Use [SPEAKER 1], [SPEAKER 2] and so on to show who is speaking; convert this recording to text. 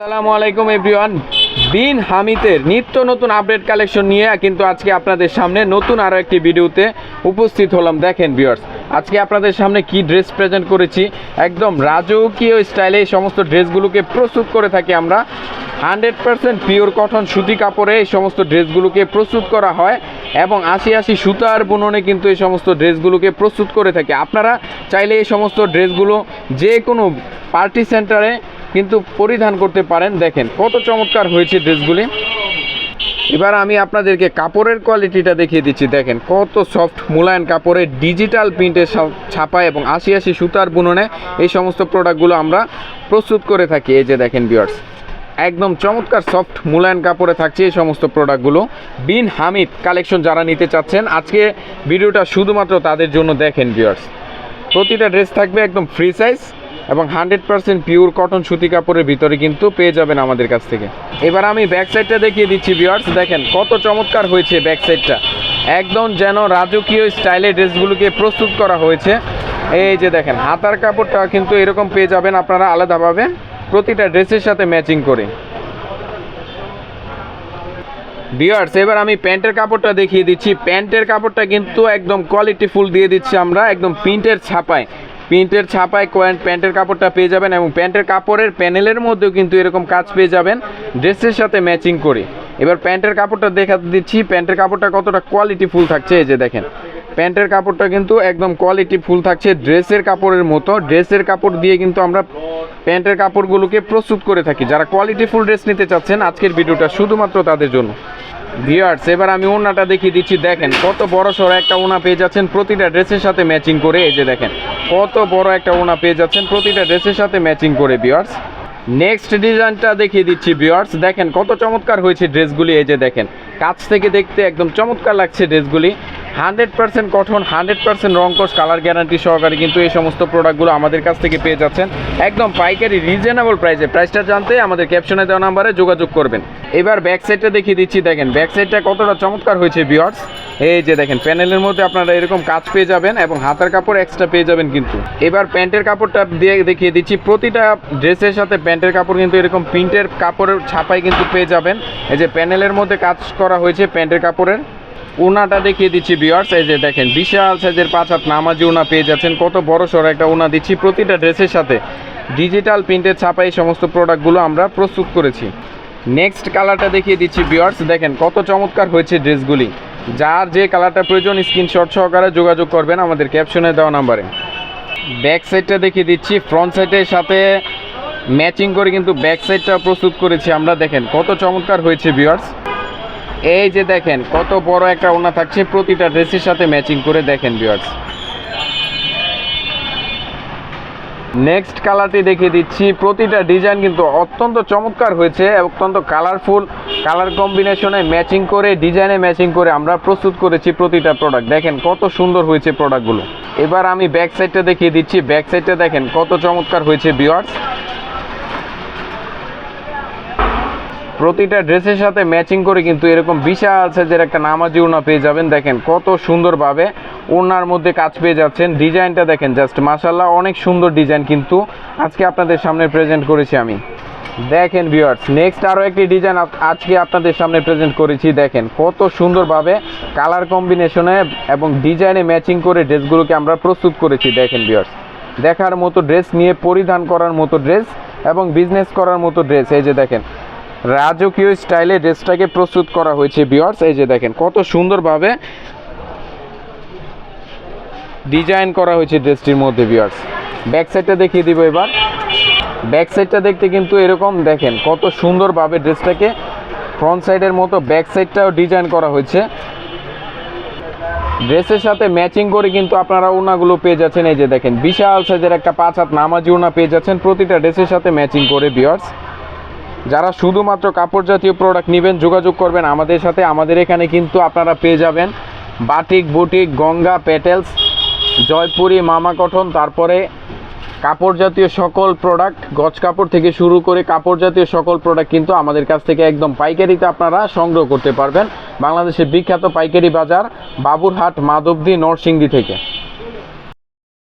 [SPEAKER 1] আসসালামু আলাইকুম এভরিওয়ান। বিন হামিদের নিত্য নতুন আপডেট কালেকশন নিয়ে কিন্তু আজকে আপনাদের সামনে নতুন আরও একটি ভিডিওতে উপস্থিত হলাম। দেখেন ভিউয়ার্স, আজকে আপনাদের সামনে কি ড্রেস প্রেজেন্ট করেছি। একদম রাজকীয় স্টাইলে এই সমস্ত ড্রেসগুলোকে প্রস্তুত করে থাকি আমরা। 100% পিওর কটন সুতি কাপড়ে এই সমস্ত ড্রেসগুলোকে প্রস্তুত করা হয় এবং 80 সুতার বুননে কিন্তু এই সমস্ত ড্রেসগুলোকে প্রস্তুত করে থাকি। আপনারা চাইলে এই সমস্ত ড্রেসগুলো যে কোনো পার্টি সেন্টারে কিন্তু পরিধান করতে পারেন। দেখেন কত চমৎকার হয়েছে ড্রেসগুলি। এবার আমি আপনাদেরকে কাপড়ের কোয়ালিটিটা দেখিয়ে দিচ্ছি। দেখেন কত সফট মুলায়ন কাপড়ে ডিজিটাল প্রিন্টের ছাপা এবং 80 সুতার বুননে এই সমস্ত প্রোডাক্টগুলো আমরা প্রস্তুত করে থাকি। এই যে দেখেন ভিউয়ার্স, একদম চমৎকার সফট মুলায়ন কাপড়ে থাকছে এই সমস্ত প্রোডাক্টগুলো। বিন হামিদ কালেকশন যারা নিতে চাচ্ছেন, আজকে ভিডিওটা শুধুমাত্র তাদের জন্য। দেখেন ভিউয়ার্স, প্রতিটা ড্রেস থাকবে একদম ফ্রি সাইজ এবং 100% পিওর কটন সুতি কাপড়ের ভিতরে কিন্তু পেয়ে যাবেন আমাদের কাছ থেকে। এবার আমি ব্যাক সাইডটা দেখিয়ে দিচ্ছি ভিউয়ার্স। দেখেন কত চমৎকার হয়েছে ব্যাক সাইডটা, একদম যেন রাজকীয় স্টাইলে ড্রেসগুলোকে প্রস্তুত করা হয়েছে। এই যে দেখেন হাতার কাপড়টা কিন্তু এরকম পেয়ে যাবেন আপনারা আলাদাভাবে প্রতিটা ড্রেসের সাথে ম্যাচিং করে। ভিউয়ার্স, এবার আমি প্যান্টের কাপড়টা দেখিয়ে দিচ্ছি। প্যান্টের কাপড়টা কিন্তু একদম কোয়ালিটি ফুল দিয়ে দিচ্ছি আমরা, একদম প্রিন্টের ছাপায় প্যান্টের কাপড়টা পেয়ে যাবেন এবং প্যান্টের কাপড়ের প্যানেলের মধ্যেও কিন্তু এরকম কাজ পেয়ে যাবেন ড্রেসের সাথে ম্যাচিং করে। এবার প্যান্টের কাপড়টা দেখাতে দিচ্ছি, প্যান্টের কাপড়টা কতটা কোয়ালিটি ফুল থাকছে। এই যে দেখেন প্যান্টের কাপড়টা কিন্তু একদম কোয়ালিটি ফুল থাকছে ড্রেসের কাপড়ের মতো। ড্রেসের কাপড় দিয়ে কিন্তু আমরা প্যান্টের কাপড়গুলোকে প্রস্তুত করে থাকি। যারা কোয়ালিটি ফুল ড্রেস নিতে চাচ্ছেন, আজকের ভিডিওটা শুধুমাত্র তাদের জন্য। ভিউয়ার্স, এবার আমি ওড়নাটা দেখিয়ে দিচ্ছি। দেখেন কত বড় সড়ো একটা ওড়না পেয়ে যাচ্ছেন প্রতিটা ড্রেসের সাথে ম্যাচিং করে। এই যে দেখেন কত বড় একটা ওড়না পেয়ে যাচ্ছেন প্রতিটা ড্রেসের সাথে ম্যাচিং করে। ভিউয়ার্স, নেক্সট ডিজাইনটা দেখিয়ে দিচ্ছি। ভিউয়ার্স, দেখেন কত চমৎকার হয়েছে ড্রেসগুলি। এই যে দেখেন কাছ থেকে দেখতে একদম চমৎকার লাগছে ড্রেসগুলি। 100% কটন, 100% রংকশ, কালার গ্যারান্টি সহকারে কিন্তু এই সমস্ত প্রোডাক্টগুলো আমাদের কাছ থেকে পেয়ে যাচ্ছেন একদম পাইকারি রিজনেবল প্রাইসে। প্রাইসটা জানতে আমাদের ক্যাপশনে দেওয়া নাম্বারে যোগাযোগ করবেন। এবার ব্যাক সাইডটা দেখিয়ে দিচ্ছি। দেখেন ব্যাক সাইডটা কতটা চমৎকার হয়েছে ভিউয়ার্স। এই যে দেখেন প্যানেলের মধ্যে আপনারা এরকম কাজ পেয়ে যাবেন এবং হাতার কাপড় এক্সট্রা পেয়ে যাবেন কিন্তু। এবার প্যান্টের কাপড়টা দিয়ে দেখিয়ে দিচ্ছি। প্রতিটা ড্রেসের সাথে প্যান্টের কাপড় কিন্তু এরকম প্রিন্টের কাপড়ের ছাপাই কিন্তু পেয়ে যাবেন। এই যে প্যানেলের মধ্যে কাজ করা হয়েছে প্যান্টের কাপড়ের। ওনাটা দেখিয়ে দিচ্ছি ভিউয়ার্স। এই যে দেখেন বিশাল সাইজের 5 হাত নামাজি ওনা পেয়ে যাচ্ছেন। কত বড় সড়ো একটা ওনা দিচ্ছি প্রতিটা ড্রেসের সাথে ডিজিটাল প্রিন্টের ছাপা এই সমস্ত প্রোডাক্টগুলো আমরা প্রস্তুত করেছি। নেক্সট কালারটা দেখিয়ে দিচ্ছি ভিউয়ার্স। দেখেন কত চমৎকার হয়েছে ড্রেসগুলি। যার যে কালারটা প্রয়োজন স্ক্রিনশট সহকারে যোগাযোগ করবেন আমাদের ক্যাপশনে দেওয়া নাম্বারে। ব্যাক সাইডটা দেখিয়ে দিচ্ছি। ফ্রন্ট সাইডের সাথে ম্যাচিং করে কিন্তু ব্যাক সাইডটা প্রস্তুত করেছি আমরা। দেখেন কত চমৎকার হয়েছে ভিউয়ার্স। এই যে দেখেন কত বড় একটা ওড়না থাকছে প্রতিটা ড্রেসের সাথে ম্যাচিং করে। দেখেন ভিউয়ার্স, নেক্সট কালারটি দেখিয়ে দিচ্ছি। প্রতিটা ডিজাইন কিন্তু অত্যন্ত চমৎকার হয়েছে, অত্যন্ত কালারফুল, কালার কম্বিনেশনে ম্যাচিং করে ডিজাইনে ম্যাচিং করে আমরা প্রস্তুত করেছি প্রতিটা প্রোডাক্ট। দেখেন কত সুন্দর হয়েছে প্রোডাক্টগুলো। এবার আমি ব্যাক সাইডটা দেখিয়ে দিচ্ছি। ব্যাক সাইডটা দেখেন কত চমৎকার হয়েছে ভিউয়ার্স। প্রতিটা ড্রেসের সাথে ম্যাচিং করে কিন্তু এরকম বিশাল সাইজের একটা নামাজি ওড়না পেয়ে যাবেন। দেখেন কত সুন্দরভাবে ওড়নার মধ্যে কাজ পেয়ে যাচ্ছেন। ডিজাইনটা দেখেন জাস্ট মাশাআল্লাহ, অনেক সুন্দর ডিজাইন কিন্তু আজকে আপনাদের সামনে প্রেজেন্ট করেছি আমি। দেখেন ভিউয়ার্স, নেক্সট আরও একটি ডিজাইন আজকে আপনাদের সামনে প্রেজেন্ট করেছি। দেখেন কত সুন্দরভাবে কালার কম্বিনেশনে এবং ডিজাইনে ম্যাচিং করে ড্রেসগুলোকে আমরা প্রস্তুত করেছি। দেখেন ভিউয়ার্স, দেখার মতো ড্রেস, নিয়ে পরিধান করার মতো ড্রেস এবং বিজনেস করার মতো ড্রেস। এই যে দেখেন রাজকীয় স্টাইলে ড্রেসটাকে প্রস্তুত করা হয়েছে ভিউয়ার্স। এই যে দেখেন কত সুন্দরভাবে ডিজাইন করা হয়েছে ড্রেসটির মধ্যে ভিউয়ার্স। ব্যাক সাইডটা দেখিয়ে দিব। এবার ব্যাক সাইডটা দেখতে কিন্তু এরকম দেখেন কত সুন্দরভাবে ড্রেসটাকে ফ্রন্ট সাইডের মতো ব্যাক সাইডটাও ডিজাইন করা হয়েছে ড্রেসের সাথে ম্যাচিং করে কিন্তু আপনারা ওড়নাগুলো পেয়ে যাচ্ছেন। এই যে দেখেন বিশাল সাইজের একটা 5 হাত নামাজি ওড়না পেয়ে যাচ্ছেন প্রতিটা ড্রেসের সাথে ম্যাচিং করে ভিউয়ার্স। যারা শুধুমাত্র কাপড় জাতীয় প্রোডাক্ট নেবেন যোগাযোগ করবেন আমাদের সাথে। আমাদের এখানে কিন্তু আপনারা পেয়ে যাবেন batik, boutique, Ganga, petals, Jaipuri, মামা কটন, তারপরে কাপড় জাতীয় সকল প্রোডাক্ট, গজ কাপড় থেকে শুরু করে কাপড় জাতীয় সকল প্রোডাক্ট কিন্তু আমাদের কাছ থেকে একদম পাইকারিতে আপনারা সংগ্রহ করতে পারবেন। বাংলাদেশের বিখ্যাত পাইকারি বাজার বাবুরহাট, মাধবদী, নরসিংদী থেকে।